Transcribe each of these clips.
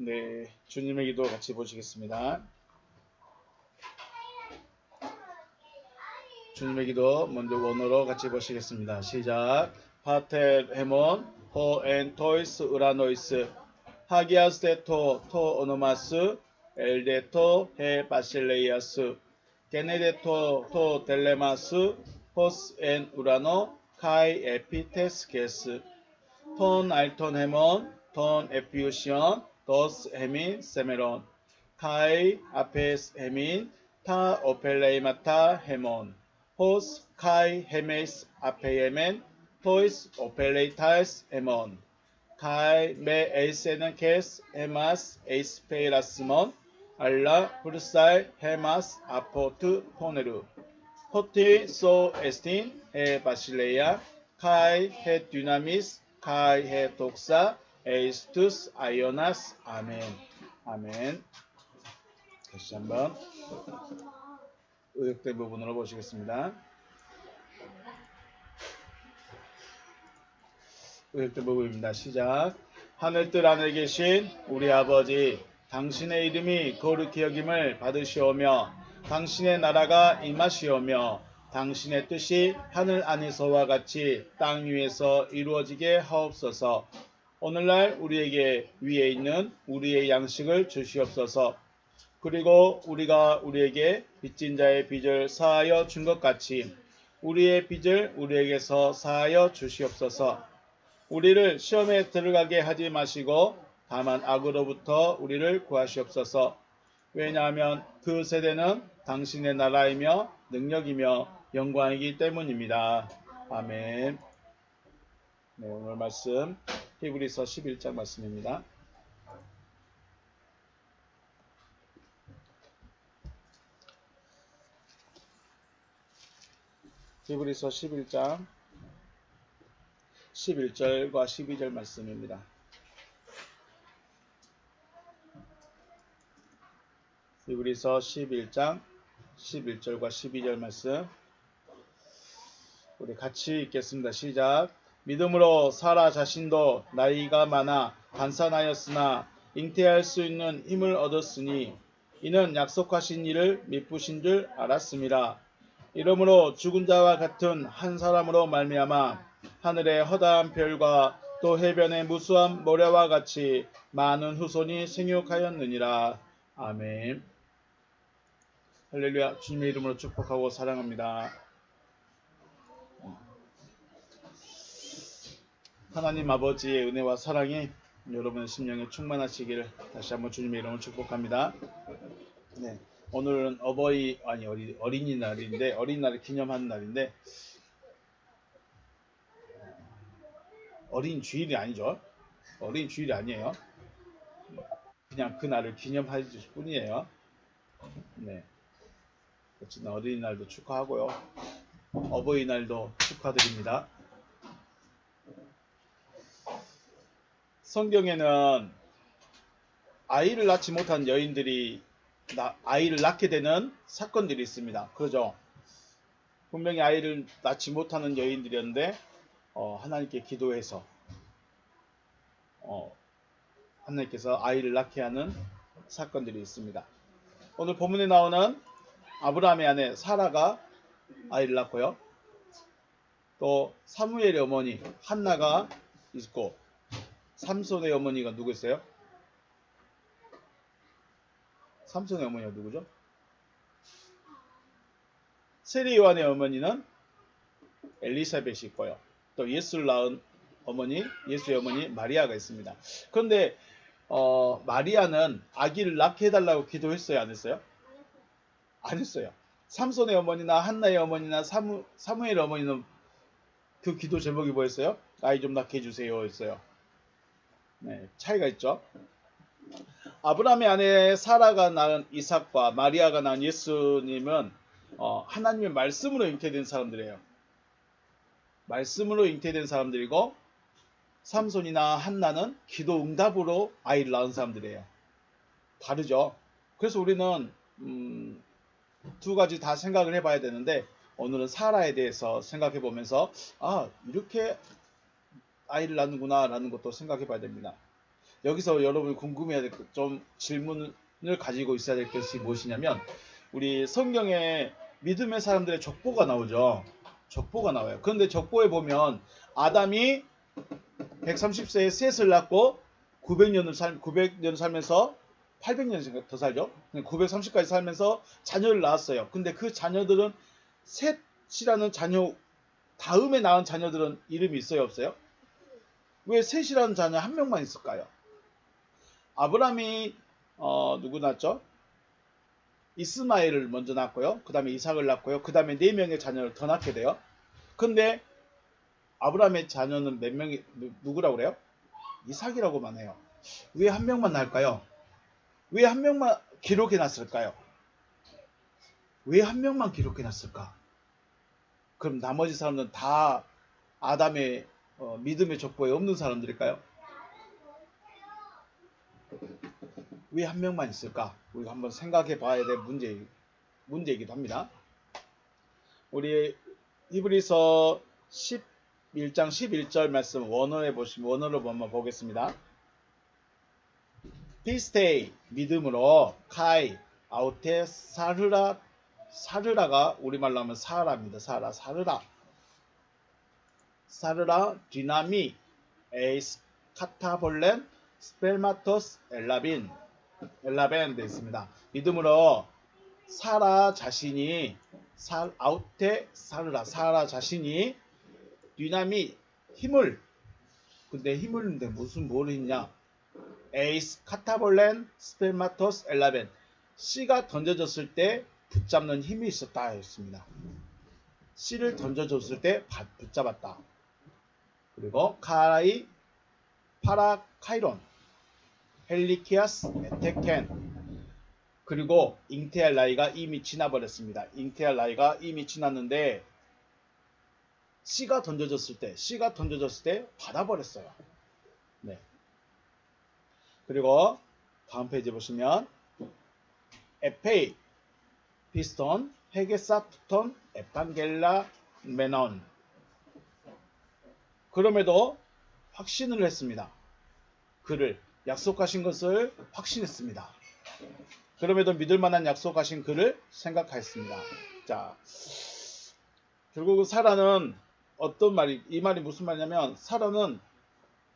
네, 주님의 기도 같이 보시겠습니다. 주님의 기도 먼저 원어로 같이 보시겠습니다. 시작. 파텔 헤몬 호엔 토이스 우라노이스 하기아스테토 토 오노마스 엘데토 헤 바실레이아스 게네데토 토 델레마스 호스 엔 우라노 카이 에피테스게스 톤 알톤 헤몬 톤 에피우시온 도스 헤민 세메론 카이 아페스 헤민 타 오펠레이마타 헤몬 호스 카이 헤메스 아페예멘 토이스 오펠레이타스 헤몬 카이 메 에이세는 케스 헤마스 에이스페이라스몬 알라 후르사이 헤마스 아포트 포네루 호티 소 에스틴 헤 바실레야 카이 헤 듀나미스 카이 헤 독사 에이스투스 아이오나스 아멘. 아멘. 다시 한번 의역된 부분으로 보시겠습니다. 의역된 부분입니다. 시작. 하늘뜰 안에 계신 우리 아버지, 당신의 이름이 거룩히 여김을 받으시오며 당신의 나라가 임하시오며 당신의 뜻이 하늘 안에서와 같이 땅 위에서 이루어지게 하옵소서. 오늘날 우리에게 위에 있는 우리의 양식을 주시옵소서. 그리고 우리가 우리에게 빚진 자의 빚을 사하여 준 것 같이 우리의 빚을 우리에게서 사하여 주시옵소서. 우리를 시험에 들어가게 하지 마시고 다만 악으로부터 우리를 구하시옵소서. 왜냐하면 그 세대는 당신의 나라이며 능력이며 영광이기 때문입니다. 아멘. 네, 오늘 말씀 히브리서 11장 말씀입니다. 히브리서 11장 11절과 12절 말씀입니다. 히브리서 11장 11절과 12절 말씀 우리 같이 읽겠습니다. 시작. 믿음으로 사라 자신도 나이가 많아 간산하였으나 잉태할 수 있는 힘을 얻었으니 이는 약속하신 이를 미쁘신 줄 알았음이라. 이러므로 죽은 자와 같은 한 사람으로 말미암아 하늘의 허다한 별과 또 해변의 무수한 모래와 같이 많은 후손이 생육하였느니라. 아멘. 할렐루야. 주님의 이름으로 축복하고 사랑합니다. 하나님 아버지의 은혜와 사랑이 여러분의 심령에 충만하시기를 다시 한번 주님의 이름으로 축복합니다. 네, 오늘은 어린이날인데 어린이날을 기념하는 날인데 어린 주일이 아니죠. 어린 주일이 아니에요. 그냥 그 날을 기념할 뿐이에요. 네, 어쨌든 어린이날도 축하하고요. 어버이날도 축하드립니다. 성경에는 아이를 낳지 못한 여인들이 아이를 낳게 되는 사건들이 있습니다. 그러죠? 분명히 아이를 낳지 못하는 여인들이었는데 하나님께 기도해서 하나님께서 아이를 낳게 하는 사건들이 있습니다. 오늘 본문에 나오는 아브라함의 아내 사라가 아이를 낳고요. 또 사무엘의 어머니 한나가 있고 삼손의 어머니가 누구였어요? 삼손의 어머니가 누구죠? 세례 요한의 어머니는 엘리사벳이 있고요. 또 예수를 낳은 예수의 어머니 마리아가 있습니다. 그런데 마리아는 아기를 낳게 해달라고 기도했어요? 안 했어요? 안 했어요. 삼손의 어머니나 한나의 어머니나 사무엘의 어머니는 그 기도 제목이 뭐였어요? 아이 좀 낳게 해주세요 했어요. 네, 차이가 있죠. 아브라함의 아내 사라가 낳은 이삭과 마리아가 낳은 예수님은 하나님의 말씀으로 잉태된 사람들이에요. 말씀으로 잉태된 사람들이고 삼손이나 한나는 기도 응답으로 아이를 낳은 사람들이에요. 다르죠. 그래서 우리는 두 가지 다 생각을 해봐야 되는데 오늘은 사라에 대해서 생각해 보면서 이렇게 아이를 낳는구나 라는 것도 생각해 봐야 됩니다. 여기서 여러분이 궁금해야 될 좀 질문을 가지고 있어야 될 것이 무엇이냐면 우리 성경에 믿음의 사람들의 족보가 나오죠. 족보가 나와요. 그런데 족보에 보면 아담이 130세에 셋을 낳고 900년을 살면서 800년 더 살죠. 930까지 살면서 자녀를 낳았어요. 근데 그 자녀들은 셋이라는 자녀 다음에 낳은 자녀들은 이름이 있어요, 없어요? 왜 셋이라는 자녀 한 명만 있을까요? 아브라함이 누구 낳았죠? 이스마엘을 먼저 낳고요. 그 다음에 이삭을 낳고요. 그 다음에 4명의 자녀를 더 낳게 돼요. 근데 아브라함의 자녀는 몇 명이 누구라고 그래요? 이삭이라고만 해요. 왜 한 명만 낳을까요? 왜 한 명만 기록해 놨을까요? 왜 한 명만 기록해 놨을까? 그럼 나머지 사람들은 다 아담의 믿음의 족보에 없는 사람들일까요? 왜 한 명만 있을까? 우리가 한번 생각해 봐야 될 문제이기도 합니다. 우리 히브리서 11장 11절 말씀 원어로 한번 보겠습니다. 피스테이 믿음으로 카이 아우테 사르라가 우리말로 하면 사라입니다. 사르라 디나미 에이스 카타볼렌 스펠마토스 엘라벤 되어 있습니다. 믿음으로 사라 자신이 사라 자신이 디나미 힘을 근데 힘을 무슨 뭘 했냐? 에이스 카타볼렌 스펠마토스 엘라벤 씨가 던져졌을 때 붙잡는 힘이 있었다 했습니다. 씨를 던져줬을 때 붙잡았다. 그리고 카라이 파라카이론 헬리키아스 에테켄 그리고 잉태할 나이가 이미 지나버렸습니다. 잉태할 나이가 이미 지났는데 씨가 던져졌을 때 받아버렸어요. 네. 그리고 다음 페이지 보시면 에페이 피스톤 헤게사투톤 에판겔라 메논 그럼에도 확신을 했습니다. 그를 약속하신 것을 확신했습니다. 그럼에도 믿을 만한 약속하신 그를 생각하였습니다. 자, 결국 사라는 어떤 말이 이 말이 무슨 말이냐면 사라는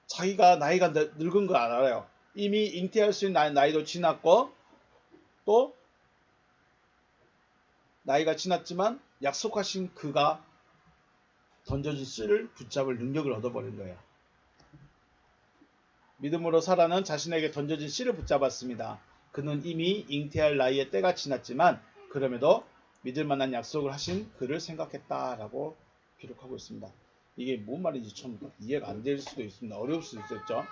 자기가 나이가 늙은 거 알아요. 이미 잉태할 수 있는 나이도 지났고 또 나이가 지났지만 약속하신 그가 던져진 씨를 붙잡을 능력을 얻어버린 거예요. 믿음으로 사라는 자신에게 던져진 씨를 붙잡았습니다. 그는 이미 잉태할 나이의 때가 지났지만 그럼에도 믿을 만한 약속을 하신 그를 생각했다라고 기록하고 있습니다. 이게 뭔 말인지 좀 이해가 안 될 수도 있습니다. 어려울 수도 있었죠.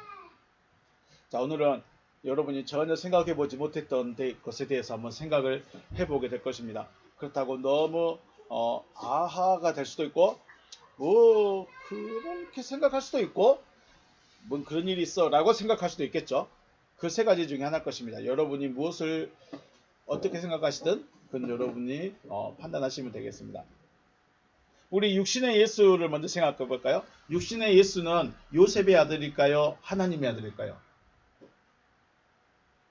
자, 오늘은 여러분이 전혀 생각해보지 못했던 것에 대해서 한번 생각을 해보게 될 것입니다. 그렇다고 너무 아하가 될 수도 있고 뭐 그렇게 생각할 수도 있고 뭔 그런 일이 있어 라고 생각할 수도 있겠죠. 그 세 가지 중에 하나일 것입니다. 여러분이 무엇을 어떻게 생각하시든 그건 여러분이 판단하시면 되겠습니다. 우리 육신의 예수를 먼저 생각해 볼까요? 육신의 예수는 요셉의 아들일까요? 하나님의 아들일까요?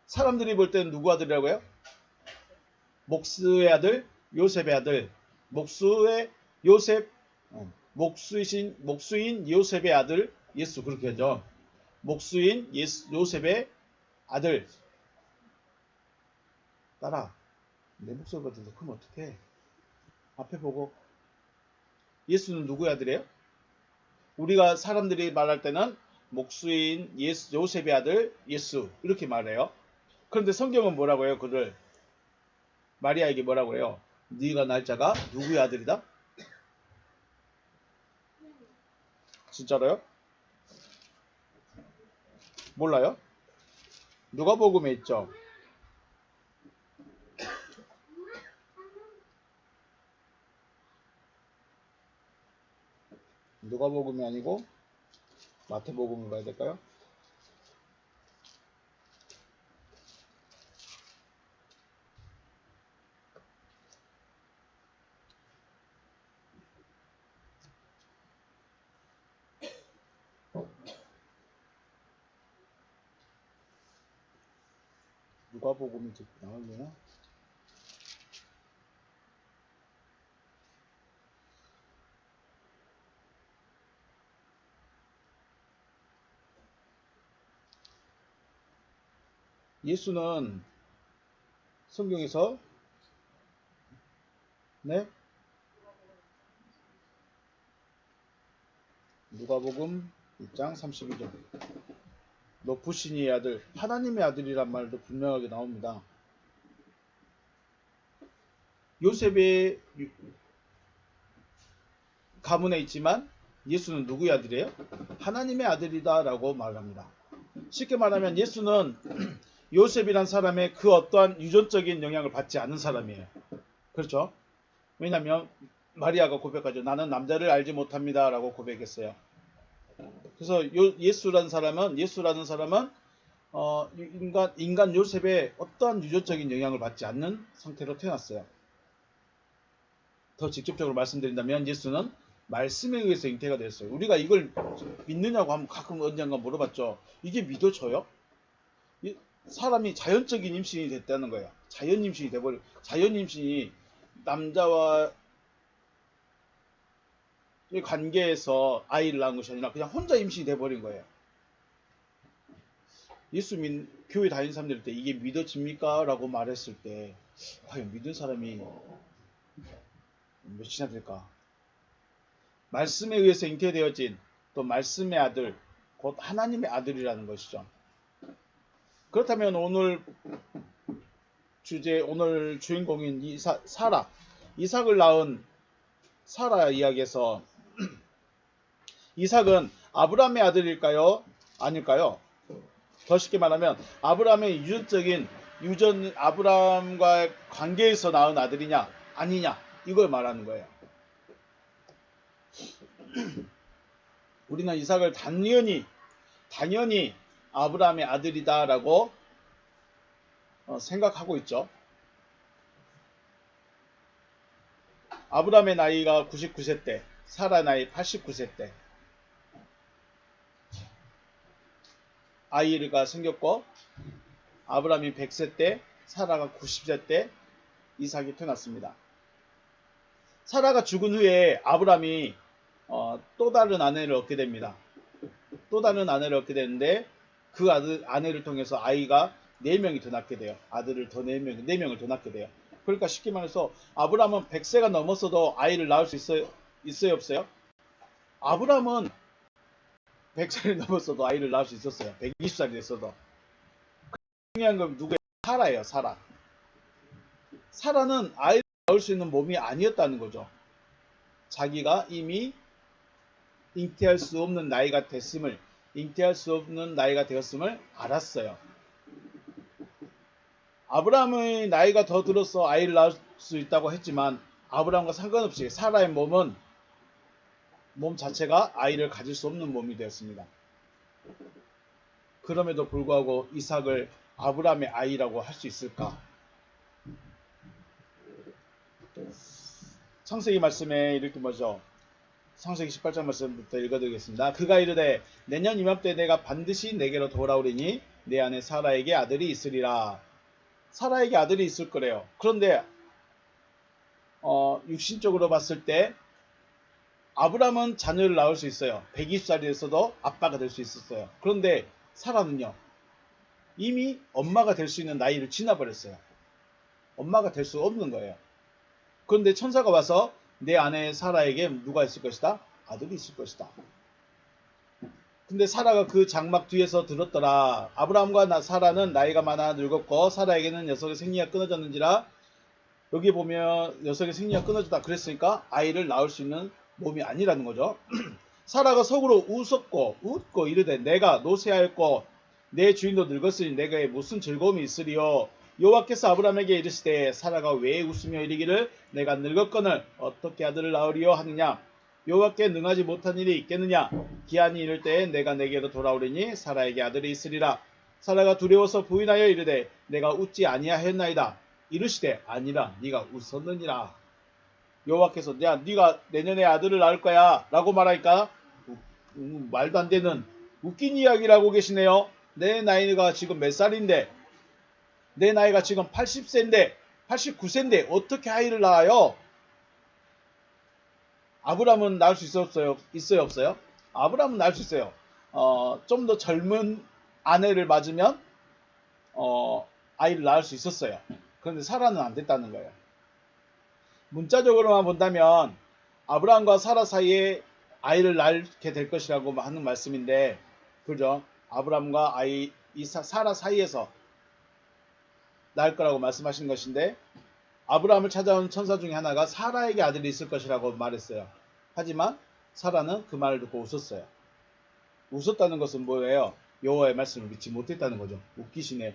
사람들이 볼 때는 누구 아들이라고요? 목수의 아들, 요셉의 아들. 목수인 요셉의 아들 예수 그렇게 하죠. 목수인 요셉의 아들. 따라. 내 목소리가 더 크면 어떡해. 앞에 보고. 예수는 누구의 아들이에요? 우리가 사람들이 말할 때는 목수인 요셉의 아들 예수 이렇게 말해요. 그런데 성경은 뭐라고 해요? 그를 마리아에게 뭐라고 해요? 네가 날짜가 누구의 아들이다? 진짜로요? 몰라요? 누가복음에 있죠. 누가복음이 아니고 마태복음을 봐야 될까요? 누가복음이 나오려나? 예수는 성경에서 네? 누가복음 1장 32절 높으신 이의 아들 하나님의 아들이란 말도 분명하게 나옵니다. 요셉의 가문에 있지만 예수는 누구의 아들이에요? 하나님의 아들이다 라고 말합니다. 쉽게 말하면 예수는 요셉이란 사람의 그 어떠한 유전적인 영향을 받지 않은 사람이에요. 그렇죠? 왜냐하면 마리아가 고백하죠. 나는 남자를 알지 못합니다 라고 고백했어요. 그래서 예수라는 사람은 인간 요셉의 어떠한 유전적인 영향을 받지 않는 상태로 태어났어요. 더 직접적으로 말씀드린다면 예수는 말씀에 의해서 잉태가 됐어요. 우리가 이걸 믿느냐고 하면 가끔 언젠가 물어봤죠. 이게 믿어져요? 사람이 자연적인 임신이 됐다는 거예요. 자연 임신이 돼버려. 자연 임신이 남자와 관계에서 아이를 낳은 것이 아니라 그냥 혼자 임신이 돼버린 거예요. 예수 교회 다니는 사람들 때 이게 믿어집니까? 라고 말했을 때 과연 믿은 사람이 몇이나 될까? 말씀에 의해서 잉태되어진 또 말씀의 아들 곧 하나님의 아들이라는 것이죠. 그렇다면 오늘 주인공인 사라 이삭을 낳은 사라 이야기에서 이삭은 아브라함의 아들일까요? 아닐까요? 더 쉽게 말하면 아브라함의 아브라함과의 관계에서 낳은 아들이냐 아니냐 이걸 말하는 거예요. 우리는 이삭을 당연히 아브라함의 아들이다라고 생각하고 있죠. 아브라함의 나이가 99세 때, 사라 나이 89세 때 아이가 생겼고 아브라함이 100세 때, 사라가 90세 때 이삭이 태어났습니다. 사라가 죽은 후에 아브라함이 또 다른 아내를 얻게 됩니다. 또 다른 아내를 얻게 되는데 그 아내를 통해서 아이가 4명이 더 낳게 돼요. 아들을 더 4명을 더 낳게 돼요. 그러니까 쉽게 말해서 아브라함은 100세가 넘었어도 아이를 낳을 수 있어요 없어요? 아브라함은 100살이 넘었어도 아이를 낳을 수 있었어요. 120살이 됐어도. 중요한 건 누구예요? 사라예요. 사라는 아이를 낳을 수 있는 몸이 아니었다는 거죠. 자기가 이미 잉태할 수 없는 나이가 되었음을 알았어요. 아브라함의 나이가 더 들어서 아이를 낳을 수 있다고 했지만 아브라함과 상관없이 사라의 몸 자체가 아이를 가질 수 없는 몸이 되었습니다. 그럼에도 불구하고 이삭을 아브라함의 아이라고 할 수 있을까? 창세기 말씀에 이렇게 뭐죠? 창세기 18장 말씀부터 읽어드리겠습니다. 그가 이르되 내년 이맘때 내가 반드시 내게로 돌아오리니 내 안에 사라에게 아들이 있으리라. 사라에게 아들이 있을 거래요. 그런데 육신적으로 봤을 때 아브라함은 자녀를 낳을 수 있어요. 120살이 됐어도 아빠가 될 수 있었어요. 그런데 사라는요. 이미 엄마가 될 수 있는 나이를 지나버렸어요. 엄마가 될 수 없는 거예요. 그런데 천사가 와서 내 아내 사라에게 누가 있을 것이다? 아들이 있을 것이다. 근데 사라가 그 장막 뒤에서 들었더라. 아브라함과 사라는 나이가 많아 늙었고 사라에게는 녀석의 생리가 끊어졌는지라. 여기 보면 녀석의 생리가 끊어졌다 그랬으니까 아이를 낳을 수 있는 몸이 아니라는 거죠. 사라가 속으로 웃고 이르되 내가 노쇠하였고 내 주인도 늙었으니 내게 무슨 즐거움이 있으리요. 여호와께서 아브라함에게 이르시되 사라가 왜 웃으며 이르기를 내가 늙었거늘 어떻게 아들을 낳으리요 하느냐. 여호와께 능하지 못한 일이 있겠느냐. 기한이 이를 때에 내가 내게로 돌아오리니 사라에게 아들이 있으리라. 사라가 두려워서 부인하여 이르되 내가 웃지 아니하였나이다. 이르시되 아니라 네가 웃었느니라. 여호와께서 야 네가 내년에 아들을 낳을 거야 라고 말하니까 말도 안 되는 웃긴 이야기를 하고 계시네요. 내 나이가 지금 몇 살인데 내 나이가 지금 80세인데 89세인데 어떻게 아이를 낳아요? 아브라함은 낳을 수 있었어요? 있어요? 없어요? 아브라함은 낳을 수 있어요. 좀 더 젊은 아내를 맞으면 아이를 낳을 수 있었어요. 그런데 사라는 안 됐다는 거예요. 문자적으로만 본다면 아브라함과 사라 사이에 아이를 낳게 될 것이라고 하는 말씀인데, 그죠? 아브라함과 사라 사이에서 낳을 거라고 말씀하신 것인데, 아브라함을 찾아온 천사 중에 하나가 사라에게 아들이 있을 것이라고 말했어요. 하지만 사라는 그 말을 듣고 웃었어요. 웃었다는 것은 뭐예요? 여호와의 말씀을 믿지 못했다는 거죠. 웃기시네.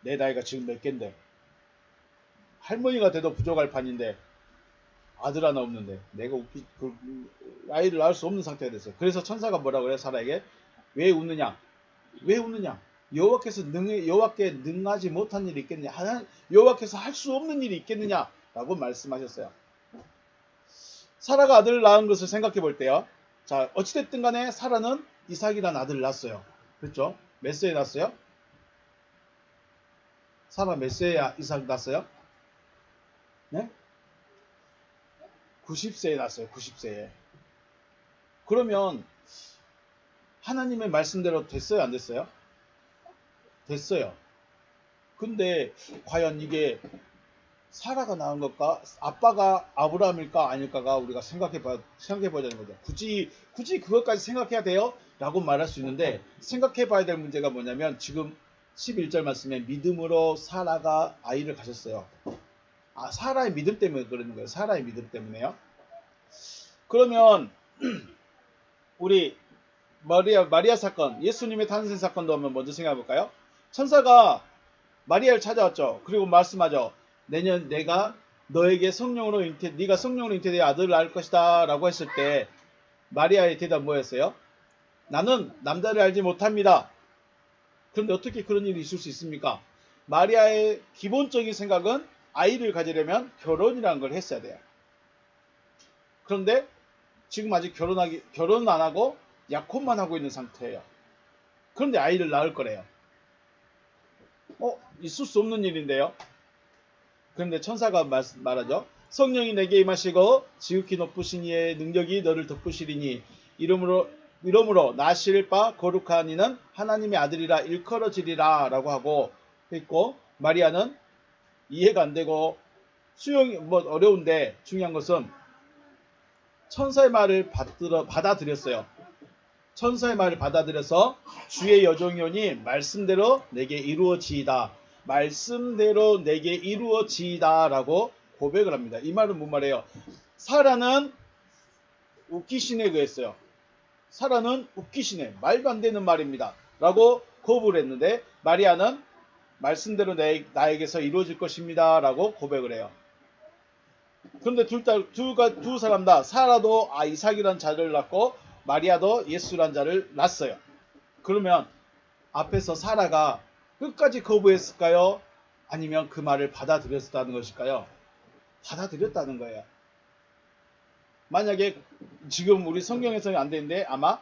내 나이가 지금 몇 갠데, 할머니가 돼도 부족할 판인데 아들 하나 없는데 내가 아이를 낳을 수 없는 상태가 됐어요. 그래서 천사가 뭐라고 그래요? 사라에게 왜 웃느냐? 왜 웃느냐? 여호와께 능하지 못한 일이 있겠느냐? 여호와께서 할 수 없는 일이 있겠느냐? 라고 말씀하셨어요. 사라가 아들을 낳은 것을 생각해 볼 때요. 자, 어찌됐든 간에 사라는 이삭이라는 아들을 낳았어요. 그렇죠? 몇 세에 낳았어요? 사라 몇 세에 이삭 낳았어요? 네? 90세에 낳았어요. 90세에. 그러면 하나님의 말씀대로 됐어요? 안 됐어요? 됐어요. 근데 과연 이게 사라가 낳은 것과 아빠가 아브라함일까 아닐까가 우리가 생각해보자는 거죠. 굳이 그것까지 생각해야 돼요? 라고 말할 수 있는데, 생각해봐야 될 문제가 뭐냐면 지금 11절 말씀에 믿음으로 사라가 아이를 가졌어요. 사라의 믿음 때문에 그러는 거예요. 사라의 믿음 때문에요. 그러면 우리 마리아 사건, 예수님의 탄생 사건도 한번 먼저 생각해 볼까요? 천사가 마리아를 찾아왔죠. 그리고 말씀하죠. 내년 내가 너에게 네가 성령으로 잉태되어 아들을 낳을 것이다 라고 했을 때 마리아의 대답 뭐였어요? 나는 남자를 알지 못합니다. 그런데 어떻게 그런 일이 있을 수 있습니까? 마리아의 기본적인 생각은 아이를 가지려면 결혼이라는 걸 했어야 돼요. 그런데 지금 아직 결혼 안 하고 약혼만 하고 있는 상태예요. 그런데 아이를 낳을 거래요. 있을 수 없는 일인데요. 그런데 천사가 말하죠. 성령이 내게 임하시고 지극히 높으신 이의 능력이 너를 덮으시리니 이러므로 나실 바 거룩한 이는 하나님의 아들이라 일컬어지리라 라고 하고 했고, 마리아는 이해가 안 되고 어려운데 중요한 것은 천사의 말을 받아들였어요. 천사의 말을 받아들여서 주의 여종이오니 말씀대로 내게 이루어지이다. 말씀대로 내게 이루어지이다 라고 고백을 합니다. 이 말은 뭔 말이에요? 사라는 웃기시네 그랬어요. 사라는 웃기시네. 말도 안 되는 말입니다. 라고 거부를 했는데, 마리아는 말씀대로 나에게서 이루어질 것입니다. 라고 고백을 해요. 그런데 두 사람 다, 사라도 이삭이란 자를 낳고 마리아도 예수란 자를 낳았어요. 그러면 앞에서 사라가 끝까지 거부했을까요? 아니면 그 말을 받아들였다는 것일까요? 받아들였다는 거예요. 만약에 지금 우리 성경에서는 안 되는데 아마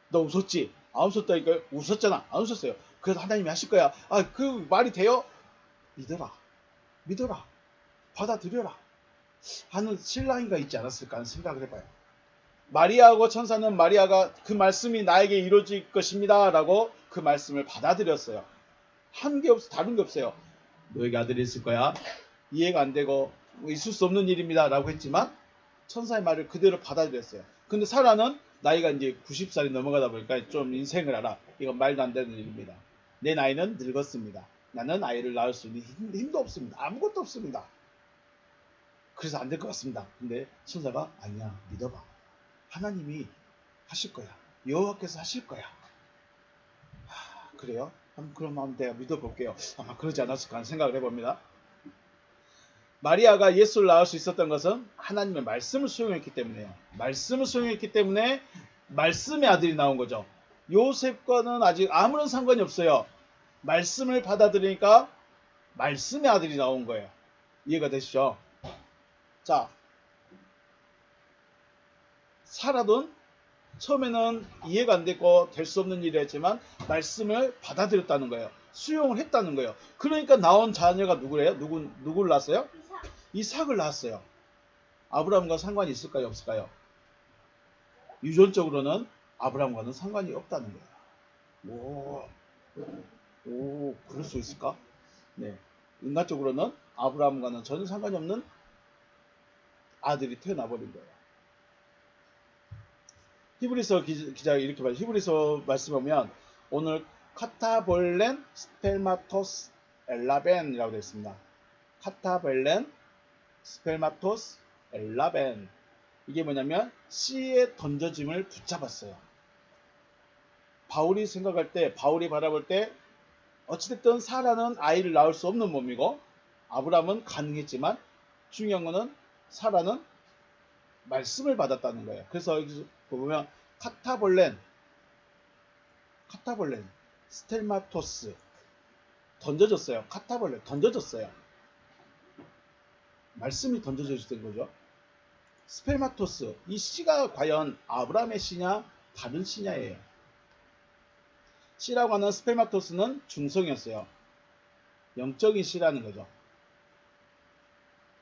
너 웃었지? 안 웃었다니까. 웃었잖아. 안 웃었어요. 그래서 하나님이 하실 거야. 그 말이 돼요? 믿어라. 받아들여라. 하는 신랑이가 있지 않았을까 하는 생각을 해봐요. 마리아하고 천사는 마리아가 그 말씀이 나에게 이루어질 것입니다 라고 그 말씀을 받아들였어요. 다른 게 없어요. 너에게 아들이 있을 거야. 이해가 안 되고 있을 수 없는 일입니다 라고 했지만 천사의 말을 그대로 받아들였어요. 근데 사라는 나이가 이제 90살이 넘어가다 보니까 좀 인생을 알아. 이건 말도 안 되는 일입니다. 내 나이는 늙었습니다. 나는 아이를 낳을 수 있는 힘도 없습니다. 아무것도 없습니다. 그래서 안 될 것 같습니다. 근데 천사가 아니야, 믿어봐. 하나님이 하실 거야. 여호와께서 하실 거야. 그래요? 그럼 한번 내가 믿어볼게요. 아마 그러지 않았을까 하는 생각을 해봅니다. 마리아가 예수를 낳을 수 있었던 것은 하나님의 말씀을 수용했기 때문에요. 말씀을 수용했기 때문에 말씀의 아들이 나온 거죠. 요셉과는 아직 아무런 상관이 없어요. 말씀을 받아들이니까 말씀의 아들이 나온 거예요. 이해가 되시죠? 자, 사라돈 처음에는 이해가 안 됐고 될 수 없는 일이었지만 말씀을 받아들였다는 거예요. 수용을 했다는 거예요. 그러니까 나온 자녀가 누구래요? 누구를 낳았어요? 이삭을 낳았어요. 아브라함과 상관이 있을까요? 없을까요? 유전적으로는 아브라함과는 상관이 없다는 거예요. 그럴 수 있을까? 네. 인간적으로는 아브라함과는 전혀 상관이 없는 아들이 태어나버린 거예요. 히브리서 기자가 이렇게 말해요. 히브리서 말씀하면 오늘 카타볼렌 스펠마토스 엘라벤이라고 되어 있습니다. 카타볼렌 스펠마토스 엘라벤. 이게 뭐냐면 씨에 던져짐을 붙잡았어요. 바울이 생각할 때, 바울이 바라볼 때 어찌됐든 사라는 아이를 낳을 수 없는 몸이고 아브라함은 가능했지만 중요한 거는 사라는 말씀을 받았다는 거예요. 그래서 여기 보면 카타볼렌, 스텔마토스 던져졌어요. 카타볼렌 던져졌어요. 말씀이 던져졌던 거죠. 스펠마토스, 이 씨가 과연 아브라함의 씨냐 다른 씨냐예요. 씨라고 하는 스펠마토스는 중성이었어요. 영적인 씨라는 거죠.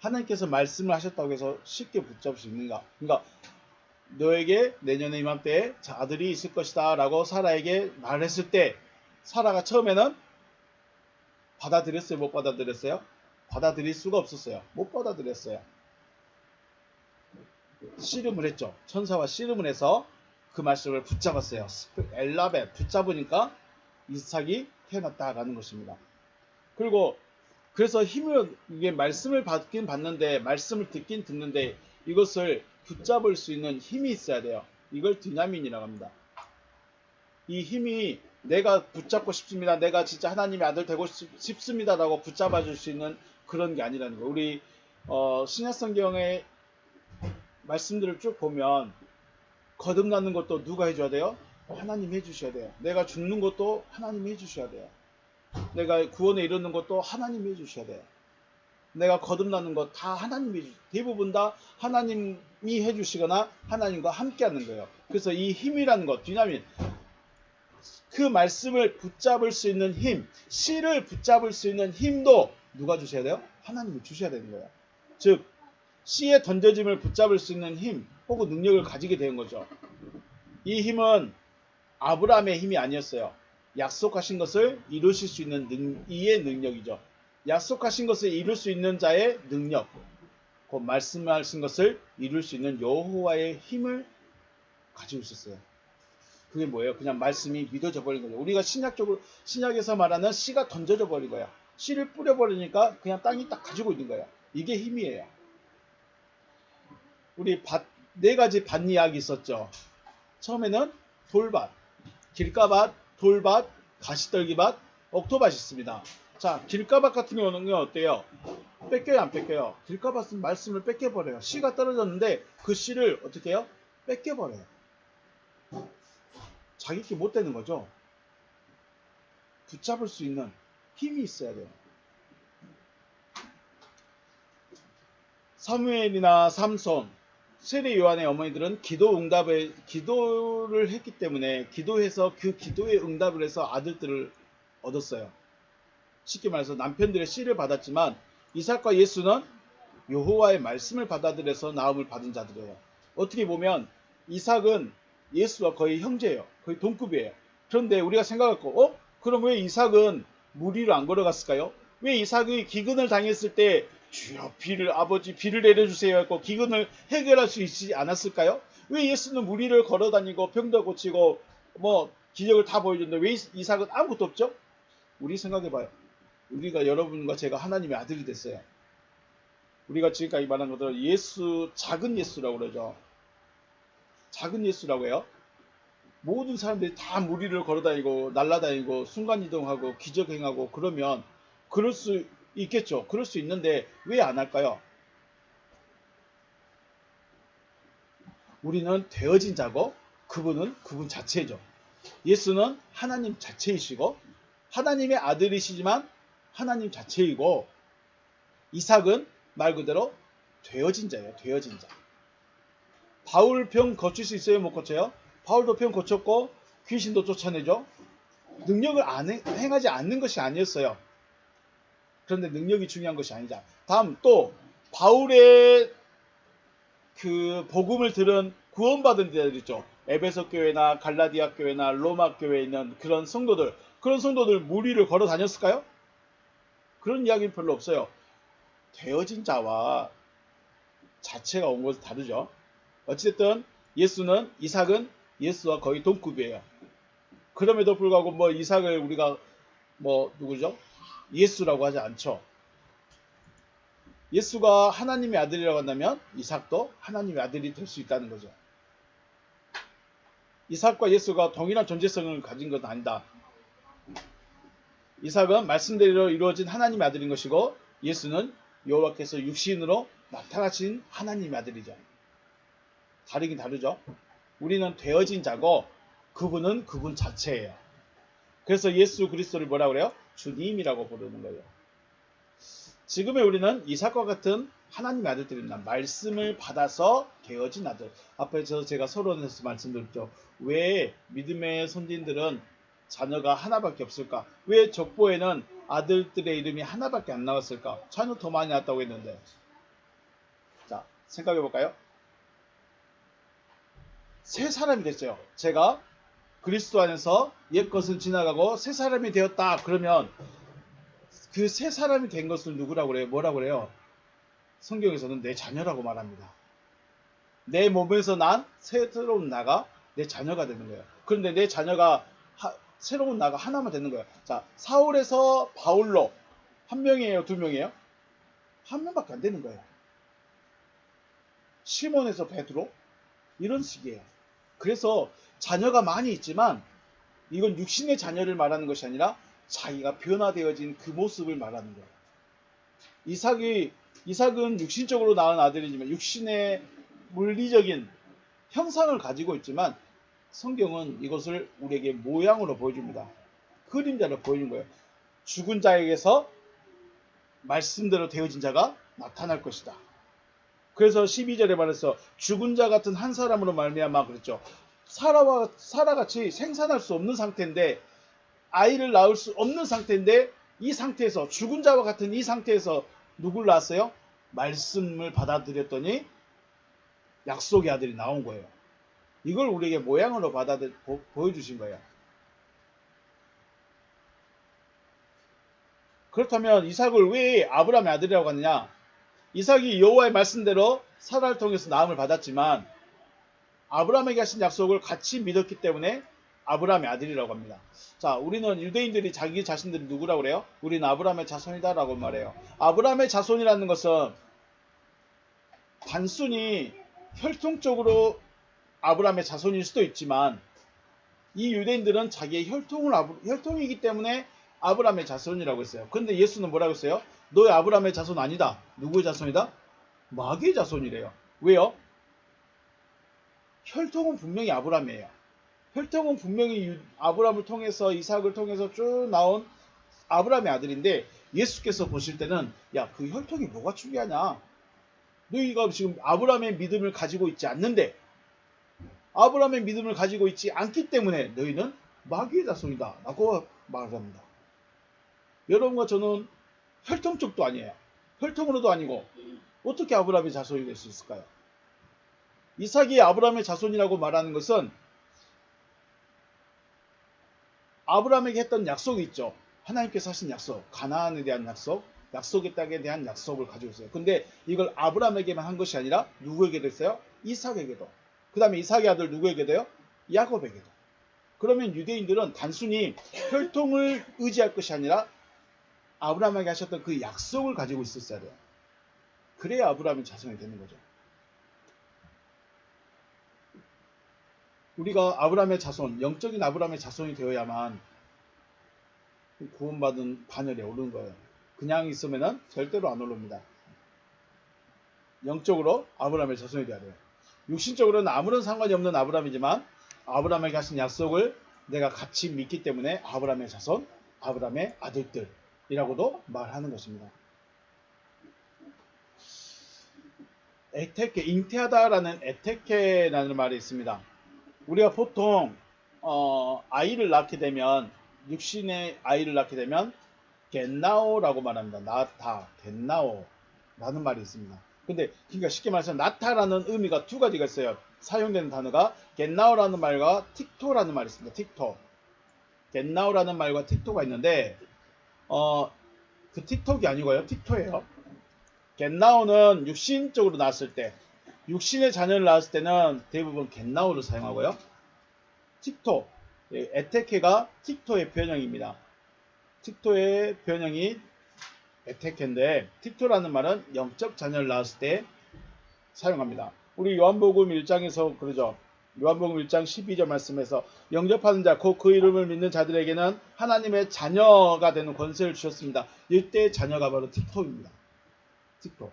하나님께서 말씀을 하셨다고 해서 쉽게 붙잡을 수 있는가? 그러니까 너에게 내년에 이맘때에 아들이 있을 것이다 라고 사라에게 말했을 때 사라가 처음에는 받아들였어요? 못 받아들였어요? 받아들일 수가 없었어요. 못 받아들였어요. 씨름을 했죠. 천사와 씨름을 해서 그 말씀을 붙잡았어요. 엘라벳 붙잡으니까 이삭이 태어났다라는 것입니다. 그리고 그래서 힘을 이게 말씀을 받긴 받는데 말씀을 듣긴 듣는데 이것을 붙잡을 수 있는 힘이 있어야 돼요. 이걸 디나민이라고 합니다. 이 힘이 내가 붙잡고 싶습니다. 내가 진짜 하나님의 아들 되고 싶습니다라고 붙잡아 줄 수 있는 그런 게 아니라는 거예요. 우리 신약성경의 말씀들을 쭉 보면 거듭나는 것도 누가 해줘야 돼요? 하나님 해주셔야 돼요. 내가 죽는 것도 하나님이 해주셔야 돼요. 내가 구원에 이르는 것도 하나님이 해주셔야 돼요. 내가 거듭나는 것 다 하나님이 해주셔야 돼요. 대부분 다 하나님이 해주시거나 하나님과 함께하는 거예요. 그래서 이 힘이라는 것, 디나민, 그 말씀을 붙잡을 수 있는 힘, 씨를 붙잡을 수 있는 힘도 누가 주셔야 돼요? 하나님이 주셔야 되는 거예요. 즉 씨의 던져짐을 붙잡을 수 있는 힘 혹은 능력을 가지게 된 거죠. 이 힘은 아브라함의 힘이 아니었어요. 약속하신 것을 이루실 수 있는 이의 능력이죠. 약속하신 것을 이룰 수 있는 자의 능력, 곧 말씀하신 것을 이룰 수 있는 여호와의 힘을 가지고 있었어요. 그게 뭐예요? 그냥 말씀이 믿어져 버린 거죠. 우리가 신약에서 말하는 씨가 던져져 버린 거야. 씨를 뿌려버리니까 그냥 땅이 딱 가지고 있는 거야. 이게 힘이에요. 우리 네 가지 밭 이야기 있었죠. 처음에는 돌밭, 길가밭, 돌밭, 가시떨기밭, 옥토밭이 있습니다. 자, 길가밭 같은 경우는 어때요? 뺏겨요, 안 뺏겨요? 길가밭은 말씀을 뺏겨버려요. 씨가 떨어졌는데 그 씨를 어떻게 해요? 뺏겨버려요. 자기께 못 되는 거죠. 붙잡을 수 있는 힘이 있어야 돼요. 사무엘이나 삼손, 세례 요한의 어머니들은 기도를 했기 때문에 기도해서 그 기도에 응답을 해서 아들들을 얻었어요. 쉽게 말해서 남편들의 씨를 받았지만 이삭과 예수는 여호와의 말씀을 받아들여서 나음을 받은 자들이에요. 어떻게 보면 이삭은 예수와 거의 형제예요. 거의 동급이에요. 그런데 우리가 생각하고 그럼 왜 이삭은 물 위로 안 걸어갔을까요? 왜 이삭이 기근을 당했을 때 주여 아버지 비를 내려주세요 했고 기근을 해결할 수 있지 않았을까요? 왜 예수는 물 위를 걸어다니고 병도 고치고 뭐 기적을 다 보여줬는데 왜 이삭은 아무것도 없죠? 우리 생각해봐요. 우리가 여러분과 제가 하나님의 아들이 됐어요. 우리가 지금까지 말한 것들은 작은 예수라고 그러죠. 작은 예수라고 해요. 모든 사람들이 다 물 위를 걸어다니고 날아다니고 순간이동하고 기적행하고 그러면 그럴 수 있겠죠. 그럴 수 있는데 왜 안 할까요? 우리는 되어진 자고 그분은 그분 자체죠. 예수는 하나님 자체이시고 하나님의 아들이시지만 하나님 자체이고 이삭은 말 그대로 되어진 자예요. 되어진 자. 바울 병 고칠 수 있어요? 못 고쳐요? 바울도 병 고쳤고 귀신도 쫓아내죠. 능력을 행하지 않는 것이 아니었어요. 그런데 능력이 중요한 것이 아니자. 다음 또 바울의 그 복음을 들은 구원받은 자들 있죠. 에베소 교회나 갈라디아 교회나 로마 교회에 있는 그런 성도들 무리를 걸어 다녔을까요? 그런 이야기는 별로 없어요. 되어진 자와 자체가 온 것은 다르죠. 어찌됐든 이삭은 예수와 거의 동급이에요. 그럼에도 불구하고 뭐 이삭을 우리가 뭐 누구죠? 예수라고 하지 않죠. 예수가 하나님의 아들이라고 한다면 이삭도 하나님의 아들이 될 수 있다는 거죠. 이삭과 예수가 동일한 존재성을 가진 것은 아니다. 이삭은 말씀대로 이루어진 하나님의 아들인 것이고 예수는 여호와께서 육신으로 나타나신 하나님의 아들이죠. 다르긴 다르죠. 우리는 되어진 자고 그분은 그분 자체예요. 그래서 예수 그리스도를 뭐라 그래요? 주님이라고 부르는 거예요. 지금의 우리는 이삭과 같은 하나님의 아들들입니다. 말씀을 받아서 되어진 아들. 앞에서 제가 서론에서 말씀드렸죠. 왜 믿음의 선진들은 자녀가 하나밖에 없을까? 왜 족보에는 아들들의 이름이 하나밖에 안 나왔을까? 자녀 더 많이 낳았다고 했는데. 자, 생각해 볼까요? 새 사람이 됐어요. 제가 그리스도 안에서 옛것은 지나가고 새 사람이 되었다. 그러면 그 새 사람이 된 것을 누구라고 그래요? 뭐라고 그래요? 성경에서는 내 자녀라고 말합니다. 내 몸에서 난 새로운 나가 내 자녀가 되는 거예요. 그런데 내 자녀가 새로운 나가 하나만 되는 거예요. 자, 사울에서 바울로 한 명이에요? 두 명이에요? 한 명밖에 안 되는 거예요. 시몬에서 베드로? 이런 식이에요. 그래서 자녀가 많이 있지만 이건 육신의 자녀를 말하는 것이 아니라 자기가 변화되어진 그 모습을 말하는 거예요. 이삭은 육신적으로 낳은 아들이지만 육신의 물리적인 형상을 가지고 있지만 성경은 이것을 우리에게 모양으로 보여줍니다. 그림자로 보이는 거예요. 죽은 자에게서 말씀대로 되어진 자가 나타날 것이다. 그래서 12절에 말해서 죽은 자 같은 한 사람으로 말미암아 그랬죠. 사라같이 생산할 수 없는 상태인데 아이를 낳을 수 없는 상태인데 이 상태에서 죽은 자와 같은 이 상태에서 누굴 낳았어요? 말씀을 받아들였더니 약속의 아들이 나온 거예요. 이걸 우리에게 모양으로 보여주신 거예요. 그렇다면 이삭을 왜 아브라함의 아들이라고 하느냐? 이삭이 여호와의 말씀대로 사라를 통해서 낳음을 받았지만 아브라함에게 하신 약속을 같이 믿었기 때문에 아브라함의 아들이라고 합니다. 자, 우리는 유대인들이 자기 자신들이 누구라고 그래요? 우리는 아브라함의 자손이다라고 말해요. 아브라함의 자손이라는 것은 단순히 혈통적으로 아브라함의 자손일 수도 있지만 이 유대인들은 자기의 혈통이기 때문에 아브라함의 자손이라고 했어요. 그런데 예수는 뭐라고 했어요? 너의 아브라함의 자손 아니다. 누구의 자손이다? 마귀의 자손이래요. 왜요? 혈통은 분명히 아브라함이에요. 혈통은 분명히 아브라함을 통해서 이삭을 통해서 쭉 나온 아브라함의 아들인데 예수께서 보실 때는 야, 그 혈통이 뭐가 중요하냐? 너희가 지금 아브라함의 믿음을 가지고 있지 않는데 아브라함의 믿음을 가지고 있지 않기 때문에 너희는 마귀의 자손이다 라고 말합니다. 여러분과 저는 혈통 쪽도 아니에요. 혈통으로도 아니고 어떻게 아브라함의 자손이 될 수 있을까요? 이삭이 아브라함의 자손이라고 말하는 것은 아브라함에게 했던 약속이 있죠. 하나님께서 하신 약속, 가나안에 대한 약속, 약속의 땅에 대한 약속을 가지고 있어요. 근데 이걸 아브라함에게만 한 것이 아니라 누구에게도 했어요? 이삭에게도. 그 다음에 이삭의 아들 누구에게도요? 야곱에게도. 그러면 유대인들은 단순히 혈통을 의지할 것이 아니라 아브라함에게 하셨던 그 약속을 가지고 있었어야 돼요. 그래야 아브라함의 자손이 되는 거죠. 우리가 아브라함의 자손, 영적인 아브라함의 자손이 되어야만 구원받은 반열에 오르는 거예요. 그냥 있으면 절대로 안 오릅니다. 영적으로 아브라함의 자손이 되어야 돼요. 육신적으로는 아무런 상관이 없는 아브라함이지만 아브라함에게 하신 약속을 내가 같이 믿기 때문에 아브라함의 자손, 아브라함의 아들들이라고도 말하는 것입니다. 에테케, 잉태하다라는 에테케라는 말이 있습니다. 우리가 보통 아이를 낳게 되면 육신의 아이를 낳게 되면 겟나오라고 말합니다. 낳다, 겟나오 라는 말이 있습니다. 근데 그러니까 쉽게 말해서 낳다라는 의미가 두 가지가 있어요. 사용되는 단어가 겟나오라는 말과 틱토라는 말이 있습니다. 틱토. 겟나오라는 말과 틱토가 있는데 그 틱톡이 아니고요. 틱토예요. 겟나오는 육신적으로 낳았을 때, 육신의 자녀를 낳았을 때는 대부분 겟나오를 사용하고요. 틱토, 에테케가 틱토의 변형입니다. 틱토의 변형이 에테케인데, 틱토라는 말은 영적 자녀를 낳았을 때 사용합니다. 우리 요한복음 1장에서 그러죠. 요한복음 1장 12절 말씀에서 영접하는 자, 곧 그 이름을 믿는 자들에게는 하나님의 자녀가 되는 권세를 주셨습니다. 이때의 자녀가 바로 틱토입니다. 틱토.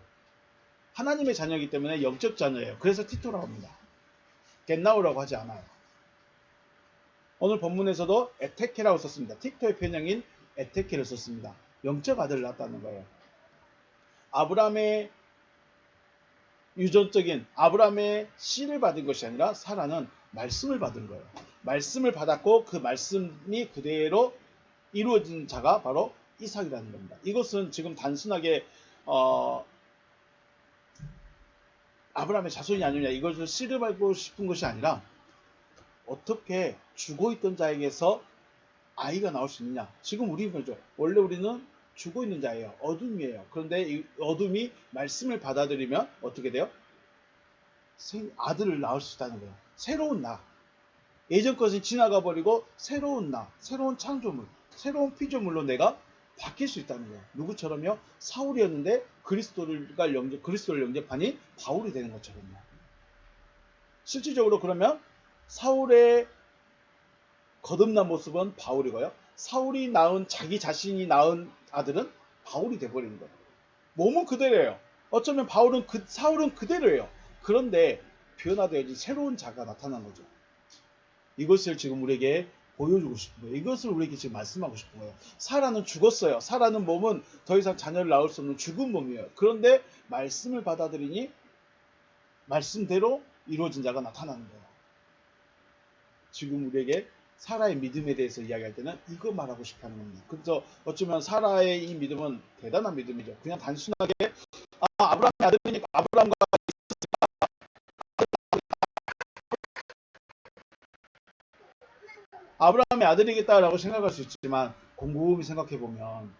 하나님의 자녀이기 때문에 영적 자녀예요. 그래서 틱토라고 합니다. 겟나오라고 하지 않아요. 오늘 본문에서도 에테케라고 썼습니다. 틱토의 변형인 에테케를 썼습니다. 영적 아들을 낳았다는 거예요. 아브라함의 유전적인 아브라함의 씨를 받은 것이 아니라 사라는 말씀을 받은 거예요. 말씀을 받았고 그 말씀이 그대로 이루어진 자가 바로 이삭이라는 겁니다. 이것은 지금 단순하게 아브라함의 자손이 아니냐 이것을 씨를 받고 싶은 것이 아니라 어떻게 죽어있던 자에게서 아이가 나올 수 있느냐. 지금 우리 보죠. 원래 우리는 죽어있는 자예요. 어둠이에요. 그런데 이 어둠이 말씀을 받아들이면 어떻게 돼요? 아들을 낳을 수 있다는 거예요. 새로운 나. 예전 것은 지나가 버리고 새로운 나, 새로운 창조물, 새로운 피조물로 내가 바뀔 수 있다는 거예요. 누구처럼요? 사울이었는데 그리스도를 영접하니 바울이 되는 것처럼요. 실질적으로 그러면 사울의 거듭난 모습은 바울이고요. 사울이 낳은 자기 자신이 낳은 아들은 바울이 돼버리는 거예요. 몸은 그대로예요. 어쩌면 사울은 그대로예요. 그런데 변화되어진 새로운 자가 나타난 거죠. 이것을 지금 우리에게 보여주고 싶은 거예요. 이것을 우리에게 지금 말씀하고 싶은 거예요. 사라는 죽었어요. 사라는 몸은 더 이상 자녀를 낳을 수 없는 죽은 몸이에요. 그런데 말씀을 받아들이니 말씀대로 이루어진 자가 나타나는 거예요. 지금 우리에게 사라의 믿음에 대해서 이야기할 때는 이거 말하고 싶어 하는 겁니다. 그래서 어쩌면 사라의 이 믿음은 대단한 믿음이죠. 그냥 단순하게 아브라함의 아들이니까 아브라함과 아브라함의 아들이겠다라고 생각할 수 있지만 곰곰이 생각해보면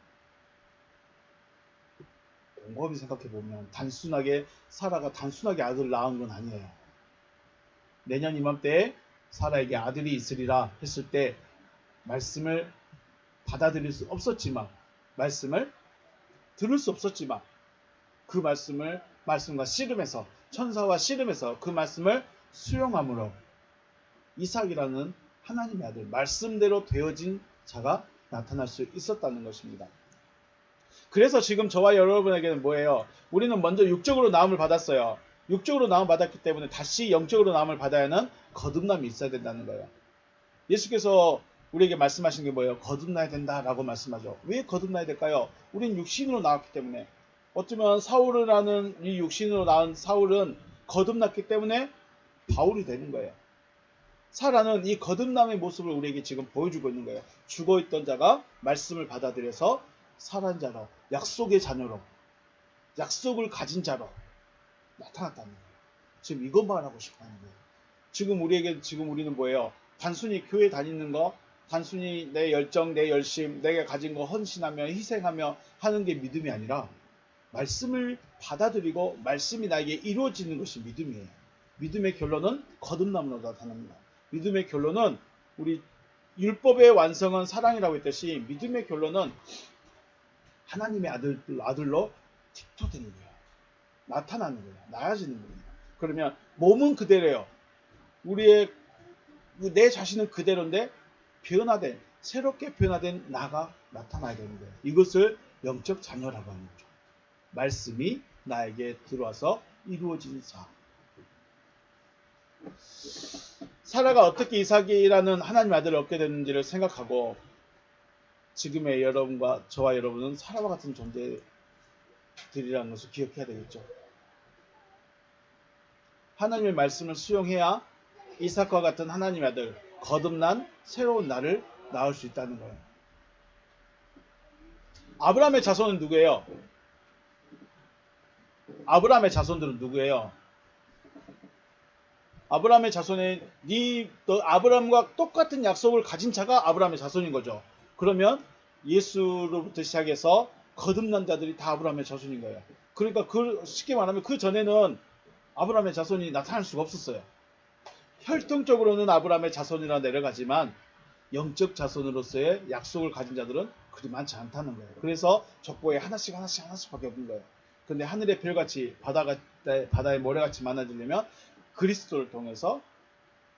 단순하게 사라가 단순하게 아들을 낳은 건 아니에요. 내년 이맘때에 사라에게 아들이 있으리라 했을 때 말씀을 받아들일 수 없었지만 말씀을 들을 수 없었지만 그 말씀과 씨름해서 천사와 씨름해서 그 말씀을 수용함으로 이삭이라는 하나님의 아들 말씀대로 되어진 자가 나타날 수 있었다는 것입니다. 그래서 지금 저와 여러분에게는 뭐예요? 우리는 먼저 육적으로 나음을 받았어요. 육적으로 나음을 받았기 때문에 다시 영적으로 나음을 받아야 하는 거듭남이 있어야 된다는 거예요. 예수께서 우리에게 말씀하신 게 뭐예요? 거듭나야 된다라고 말씀하죠. 왜 거듭나야 될까요? 우린 육신으로 나왔기 때문에. 어쩌면 사울이라는 이 육신으로 낳은 사울은 거듭났기 때문에 바울이 되는 거예요. 사라는 이 거듭남의 모습을 우리에게 지금 보여주고 있는 거예요. 죽어있던 자가 말씀을 받아들여서 살아난 자로, 약속의 자녀로, 약속을 가진 자로 나타났다는 거예요. 지금 이것 말하고 싶어 하는 거예요. 지금 우리는 뭐예요? 단순히 교회 다니는 거, 단순히 내 열정, 내 열심, 내가 가진 거 헌신하며 희생하며 하는 게 믿음이 아니라 말씀을 받아들이고 말씀이 나에게 이루어지는 것이 믿음이에요. 믿음의 결론은 거듭남으로 나타납니다. 믿음의 결론은 우리 율법의 완성은 사랑이라고 했듯이 믿음의 결론은 하나님의 아들로 틱토되는 거예요. 나타나는 거예요. 나아지는 겁니다. 그러면 몸은 그대로예요. 내 자신은 그대로인데 새롭게 변화된 나가 나타나야 되는 거예요. 이것을 영적 자녀라고 하는 거죠. 말씀이 나에게 들어와서 이루어진 자. 사라가 어떻게 이삭이라는 하나님의 아들을 얻게 됐는지를 생각하고 지금의 여러분과 저와 여러분은 사라와 같은 존재들이라는 것을 기억해야 되겠죠. 하나님의 말씀을 수용해야 이삭과 같은 하나님의 아들, 거듭난 새로운 나를 낳을 수 있다는 거예요. 아브라함의 자손은 누구예요? 아브라함의 자손들은 누구예요? 아브라함의 자손에 너 아브라함과 똑같은 약속을 가진 자가 아브라함의 자손인 거죠. 그러면 예수로부터 시작해서 거듭난 자들이 다 아브라함의 자손인 거예요. 그러니까 쉽게 말하면 그 전에는 아브라함의 자손이 나타날 수가 없었어요. 혈통적으로는 아브라함의 자손이라 내려가지만 영적 자손으로서의 약속을 가진 자들은 그리 많지 않다는 거예요. 그래서 족보에 하나씩밖에 없는 거예요. 근데 하늘의 별같이 바다의 모래같이 많아지려면 그리스도를 통해서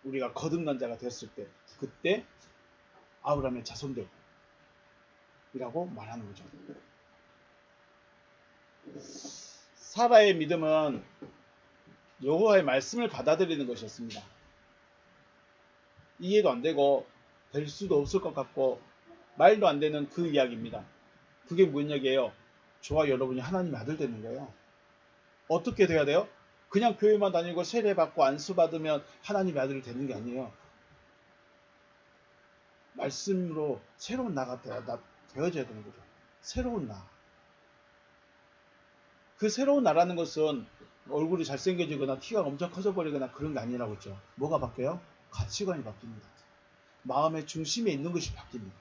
우리가 거듭난 자가 됐을 때 그때 아브라함의 자손들이라고 말하는 거죠. 사라의 믿음은 여호와의 말씀을 받아들이는 것이었습니다. 이해도 안 되고 될 수도 없을 것 같고 말도 안 되는 그 이야기입니다. 그게 뭔 얘기예요? 저와 여러분이 하나님의 아들 되는 거예요. 어떻게 돼야 돼요? 그냥 교회만 다니고 세례받고 안수받으면 하나님의 아들이 되는 게 아니에요. 말씀으로 새로운 나가 되어져야 되는 거죠. 새로운 나. 그 새로운 나라는 것은 얼굴이 잘생겨지거나 키가 엄청 커져버리거나 그런 게 아니라고 했죠. 뭐가 바뀌어요? 가치관이 바뀝니다. 마음의 중심에 있는 것이 바뀝니다.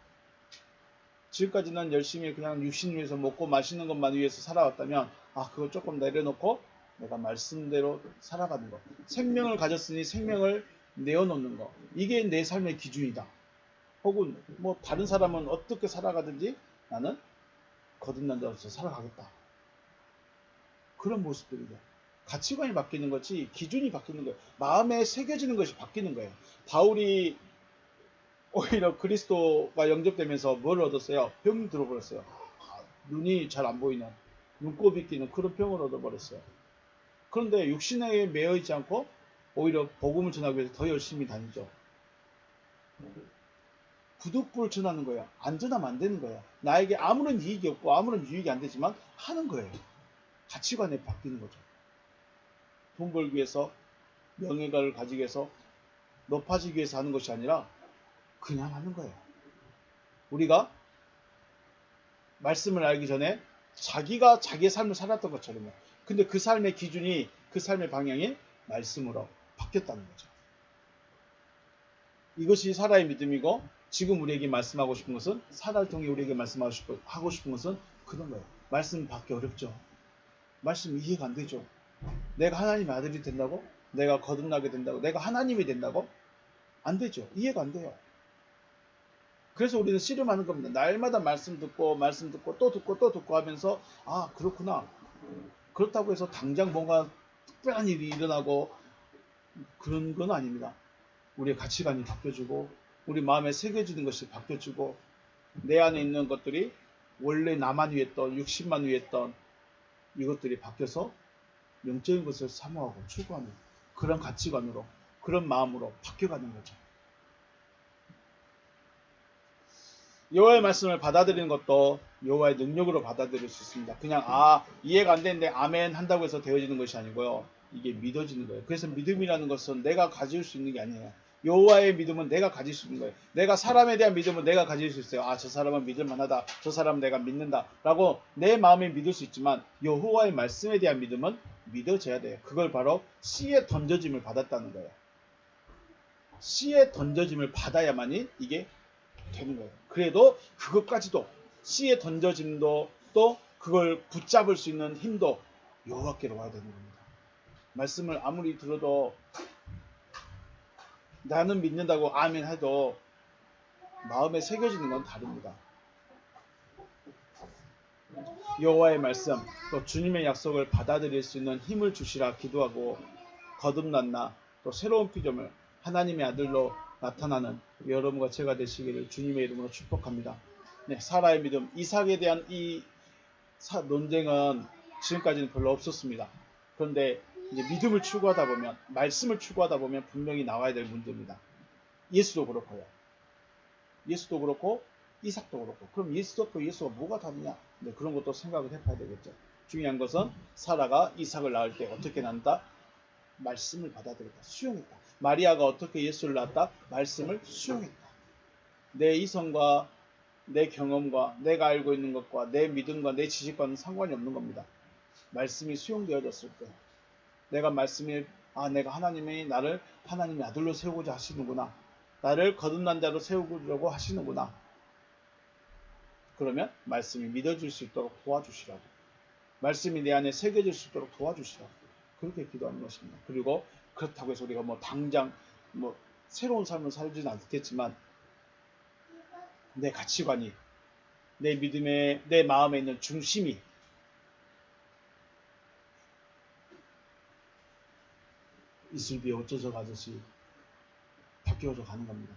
지금까지는 열심히 그냥 육신 위해서 먹고 마시는 것만 위해서 살아왔다면 그거 조금 내려놓고 내가 말씀대로 살아가는 것. 생명을 가졌으니 생명을 내어놓는 것. 이게 내 삶의 기준이다. 혹은 뭐 다른 사람은 어떻게 살아가든지 나는 거듭난 자로서 살아가겠다. 그런 모습들이죠. 가치관이 바뀌는 것이 기준이 바뀌는 거예요. 마음에 새겨지는 것이 바뀌는 거예요. 바울이 오히려 그리스도가 영접되면서 뭘 얻었어요? 병이 들어버렸어요. 눈이 잘 안 보이는, 눈곱이 끼는 그런 병을 얻어버렸어요. 그런데 육신에 매여 있지 않고 오히려 복음을 전하기 위해서 더 열심히 다니죠. 부득불 전하는 거예요. 안 전하면 안 되는 거예요. 나에게 아무런 이익이 없고 아무런 유익이 안 되지만 하는 거예요. 가치관이 바뀌는 거죠. 돈 벌기 위해서, 명예가를 가지기 위해서, 높아지기 위해서 하는 것이 아니라 그냥 하는 거예요. 우리가 말씀을 알기 전에 자기가 자기의 삶을 살았던 것처럼요. 근데 그 삶의 기준이, 그 삶의 방향이 말씀으로 바뀌었다는 거죠. 이것이 사라의 믿음이고, 지금 우리에게 말씀하고 싶은 것은, 사라를 통해 우리에게 말씀하고 싶은 것은 그런 거예요. 말씀 받기 어렵죠. 말씀 이해가 안 되죠. 내가 하나님의 아들이 된다고? 내가 거듭나게 된다고? 내가 하나님이 된다고? 안 되죠. 이해가 안 돼요. 그래서 우리는 씨름하는 겁니다. 날마다 말씀 듣고 또 듣고 하면서 그렇구나. 그렇다고 해서 당장 뭔가 특별한 일이 일어나고 그런 건 아닙니다. 우리의 가치관이 바뀌어지고 우리 마음에 새겨지는 것이 바뀌어지고 내 안에 있는 것들이 원래 나만 위했던 육신만 위했던 이것들이 바뀌어서 영적인 것을 사모하고 추구하는 그런 가치관으로 그런 마음으로 바뀌어가는 거죠. 여호와의 말씀을 받아들이는 것도 여호와의 능력으로 받아들일 수 있습니다. 그냥 이해가 안 되는데 아멘 한다고 해서 되어지는 것이 아니고요. 이게 믿어지는 거예요. 그래서 믿음이라는 것은 내가 가질 수 있는 게 아니에요. 여호와의 믿음은 내가 가질 수 있는 거예요. 내가 사람에 대한 믿음은 내가 가질 수 있어요. 저 사람은 믿을 만하다. 저 사람은 내가 믿는다. 라고 내 마음에 믿을 수 있지만 여호와의 말씀에 대한 믿음은 믿어져야 돼요. 그걸 바로 씨의 던져짐을 받았다는 거예요. 씨의 던져짐을 받아야만이 이게 되는 거예요. 그래도 그것까지도 씨의 던져짐도 또 그걸 붙잡을 수 있는 힘도 여호와께로 와야 되는 겁니다. 말씀을 아무리 들어도 나는 믿는다고 아멘 해도 마음에 새겨지는 건 다릅니다. 여호와의 말씀 또 주님의 약속을 받아들일 수 있는 힘을 주시라 기도하고 거듭난 나 또 새로운 피조물 하나님의 아들로 나타나는 여러분과 제가 되시기를 주님의 이름으로 축복합니다. 네, 사라의 믿음, 이삭에 대한 이 논쟁은 지금까지는 별로 없었습니다. 그런데 이제 믿음을 추구하다 보면, 말씀을 추구하다 보면 분명히 나와야 될 문제입니다. 예수도 그렇고요. 예수도 그렇고 이삭도 그렇고. 그럼 예수도 예수가 뭐가 다르냐? 네, 그런 것도 생각을 해봐야 되겠죠. 중요한 것은 사라가 이삭을 낳을 때 어떻게 낳는다? 말씀을 받아들였다. 수용했다. 마리아가 어떻게 예수를 낳았다? 말씀을 수용했다. 내 이성과 내 경험과 내가 알고 있는 것과 내 믿음과 내 지식과는 상관이 없는 겁니다. 말씀이 수용되어졌을 때 내가 말씀이 내가 하나님이 나를 하나님의 아들로 세우고자 하시는구나. 나를 거듭난 자로 세우려고 하시는구나. 그러면 말씀이 믿어질 수 있도록 도와주시라고. 말씀이 내 안에 새겨질 수 있도록 도와주시라고. 그렇게 기도하는 것입니다. 그리고 그렇다고 해서 우리가 당장 새로운 삶을 살지는 않겠지만 내 가치관이 내 믿음의 내 마음에 있는 중심이 이슬비에 어쩌서 가듯이 바뀌어져 가는 겁니다.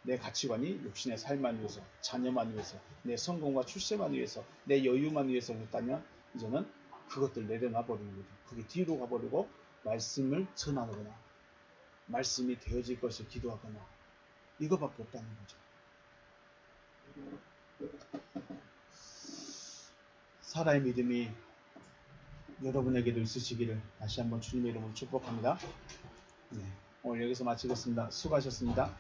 내 가치관이 육신의 삶만 위해서, 자녀만 위해서, 내 성공과 출세만 위해서, 내 여유만 위해서 했다면 이제는 그것들 내려놔 버리는 거죠. 그게 뒤로 가버리고 말씀을 전하거나 말씀이 되어질 것을 기도하거나 이거밖에 없다는 거죠. 살아의 믿음이 여러분에게도 있으시기를 다시 한번 주님의 이름으로 축복합니다. 오늘 여기서 마치겠습니다. 수고하셨습니다.